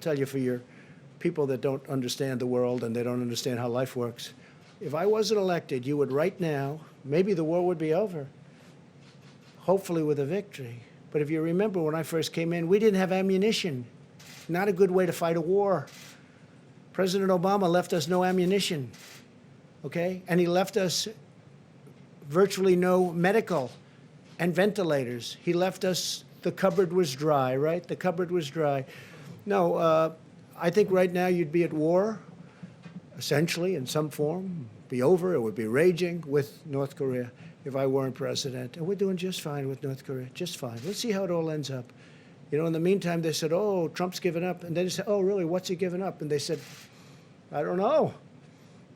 tell you, for your people that don't understand the world and they don't understand how life works, if I wasn't elected, you would right now, maybe the war would be over, hopefully with a victory. But if you remember when I first came in, we didn't have ammunition. Not a good way to fight a war. President Obama left us no ammunition, okay? And he left us virtually no medical and ventilators. He left us, the cupboard was dry, right? The cupboard was dry. No, I think right now you'd be at war, essentially, in some form, be over, it would be raging with North Korea if I weren't president. And we're doing just fine with North Korea, just fine. Let's see how it all ends up. You know, in the meantime, they said, oh, Trump's given up. And then they said, oh, really, what's he given up? And they said, I don't know.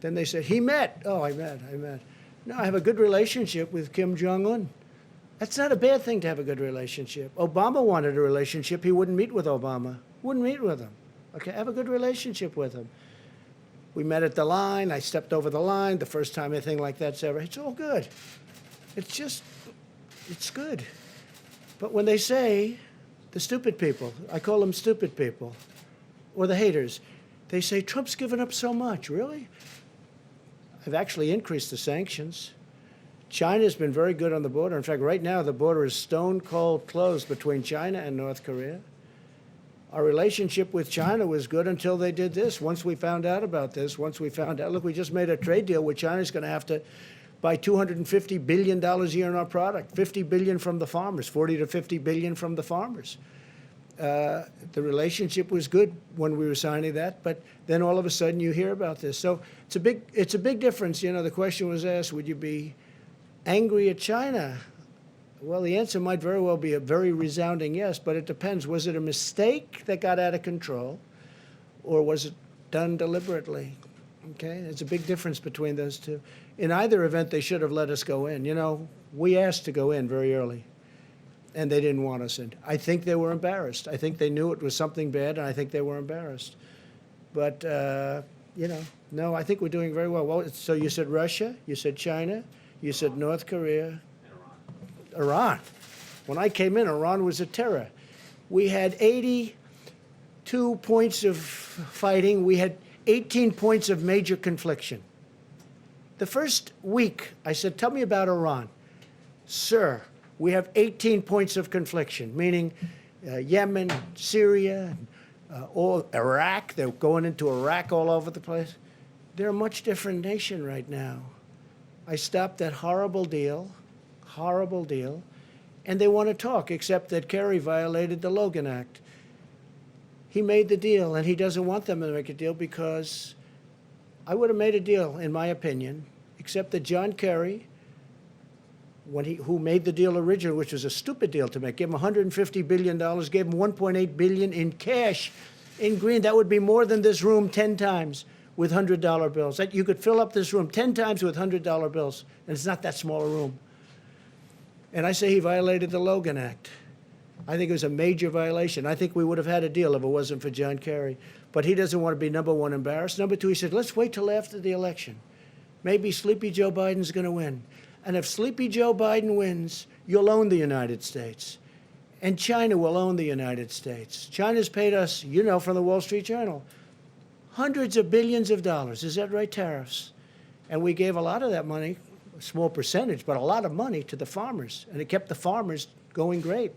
Then they said, he met. Oh, I met. No, I have a good relationship with Kim Jong-un. That's not a bad thing to have a good relationship. Obama wanted a relationship. He wouldn't meet with Obama. Wouldn't meet with him. Okay, have a good relationship with him. We met at the line. I stepped over the line the first time anything like that's ever. It's all good. It's good. But when they say, the stupid people, I call them stupid people, or the haters, they say, Trump's given up so much. Really? I've actually increased the sanctions. China's been very good on the border. In fact, right now, the border is stone cold closed between China and North Korea. Our relationship with China was good until they did this. Once we found out about this, look, we just made a trade deal where China's going to have to buy $250 billion a year in our product, $50 billion from the farmers, $40 to $50 billion from the farmers. The relationship was good when we were signing that, but then all of a sudden you hear about this. So it's a big difference. You know, the question was asked, would you be angry at China? Well, the answer might very well be a very resounding yes, but it depends. Was it a mistake that got out of control, or was it done deliberately? Okay, there's a big difference between those two. In either event, they should have let us go in. You know, we asked to go in very early, and they didn't want us in. I think they were embarrassed. I think they knew it was something bad, and I think they were embarrassed. But, you know, no, I think we're doing very well. Well, so you said Russia, you said China, you said North Korea. Iran. When I came in, Iran was a terror. We had 82 points of fighting. We had 18 points of major confliction. The first week, I said, tell me about Iran. Sir, we have 18 points of confliction, meaning Yemen, Syria, all Iraq. They're going into Iraq all over the place. They're a much different nation right now. I stopped that horrible deal, and they want to talk, except that Kerry violated the Logan Act. He made the deal, and he doesn't want them to make a deal because I would have made a deal, in my opinion, except that John Kerry, who made the deal originally, which was a stupid deal to make, gave him $150 billion, gave him $1.8 billion in cash, in green. That would be more than this room 10 times with $100 bills. You could fill up this room 10 times with $100 bills, and it's not that small a room. And I say he violated the Logan Act. I think it was a major violation. I think we would have had a deal if it wasn't for John Kerry. But he doesn't want to be, number one, embarrassed. Number two, he said, let's wait till after the election. Maybe Sleepy Joe Biden's going to win. And if Sleepy Joe Biden wins, you'll own the United States. And China will own the United States. China's paid us, you know, from the Wall Street Journal, hundreds of billions of dollars. Is that right? Tariffs. And we gave a lot of that money, a small percentage, but a lot of money to the farmers. And it kept the farmers going great.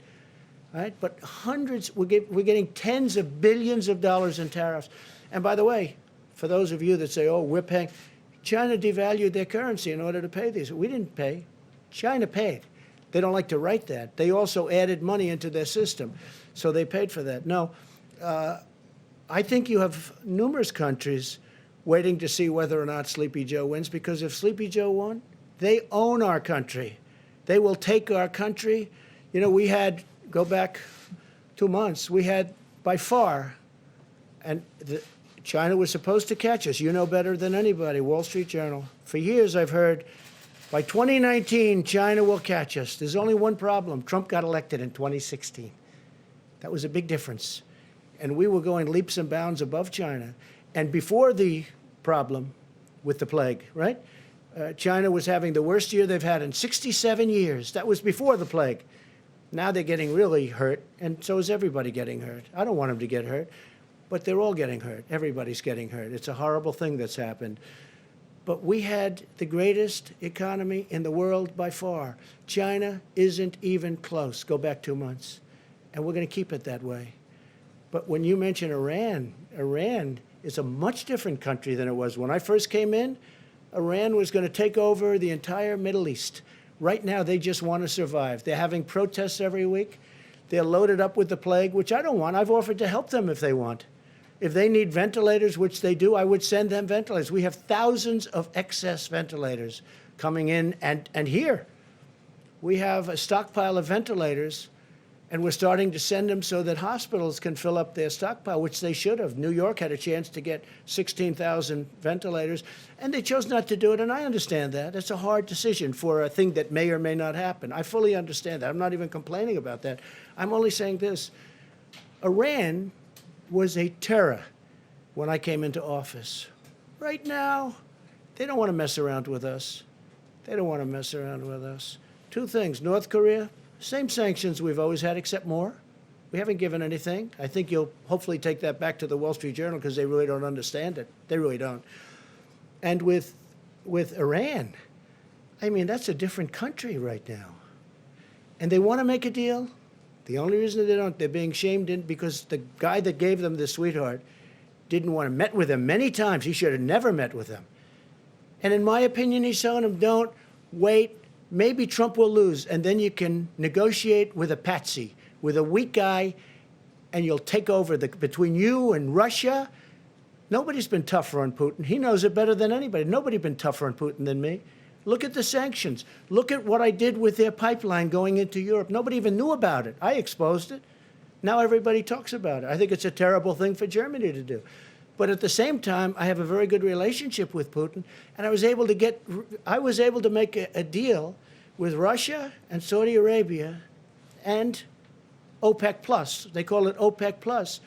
Right? But hundreds, we're getting tens of billions of dollars in tariffs. And by the way, for those of you that say, oh, we're paying, China devalued their currency in order to pay these. We didn't pay. China paid. They don't like to write that. They also added money into their system, so they paid for that. No, I think you have numerous countries waiting to see whether or not Sleepy Joe wins, because if Sleepy Joe won, they own our country. They will take our country. You know, we had, go back 2 months, we had by far, and China was supposed to catch us. You know better than anybody, Wall Street Journal. For years I've heard, by 2019, China will catch us. There's only one problem. Trump got elected in 2016. That was a big difference. And we were going leaps and bounds above China. And before the problem with the plague, right? China was having the worst year they've had in 67 years. That was before the plague. Now they're getting really hurt, and so is everybody getting hurt. I don't want them to get hurt. but they're all getting hurt. Everybody's getting hurt. It's a horrible thing that's happened. But we had the greatest economy in the world by far. China isn't even close. Go back 2 months. And we're going to keep it that way. But when you mention Iran, Iran is a much different country than it was. When I first came in, Iran was going to take over the entire Middle East. Right now, they just want to survive. They're having protests every week. They're loaded up with the plague, which I don't want. I've offered to help them if they want. If they need ventilators, which they do, I would send them ventilators. We have thousands of excess ventilators coming in. And here, we have a stockpile of ventilators, and we're starting to send them so that hospitals can fill up their stockpile, which they should have. New York had a chance to get 16,000 ventilators, and they chose not to do it, and I understand that. It's a hard decision for a thing that may or may not happen. I fully understand that. I'm not even complaining about that. I'm only saying this. Iran was a terror when I came into office. Right now, they don't want to mess around with us. They don't want to mess around with us. Two things. North Korea, same sanctions we've always had, except more. We haven't given anything. I think you'll hopefully take that back to the Wall Street Journal because they really don't understand it. They really don't. And with Iran, I mean, that's a different country right now. And they want to make a deal. The only reason they don't, they're being shamed in because the guy that gave them the sweetheart didn't want to met with them many times. He should have never met with them. And in my opinion, he's telling them, don't wait. Maybe Trump will lose, and then you can negotiate with a patsy, with a weak guy, and you'll take over between you and Russia. Nobody's been tougher on Putin. He knows it better than anybody. Nobody's been tougher on Putin than me. Look at the sanctions. Look at what I did with their pipeline going into Europe. Nobody even knew about it. I exposed it. Now everybody talks about it. I think it's a terrible thing for Germany to do. But at the same time, I have a very good relationship with Putin, and I was able to make a deal with Russia and Saudi Arabia and OPEC Plus. They call it OPEC Plus.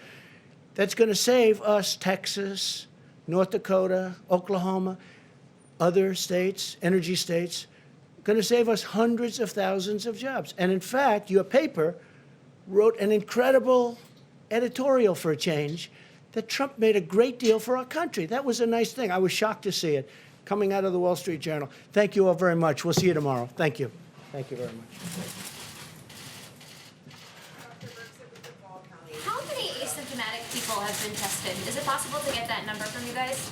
That's going to save us, Texas, North Dakota, Oklahoma, other states, energy states, going to save us hundreds of thousands of jobs. And in fact, your paper wrote an incredible editorial for a change that Trump made a great deal for our country. That was a nice thing. I was shocked to see it coming out of the Wall Street Journal. Thank you all very much. We'll see you tomorrow. Thank you. Thank you very much. How many asymptomatic people have been tested? Is it possible to get that number from you guys?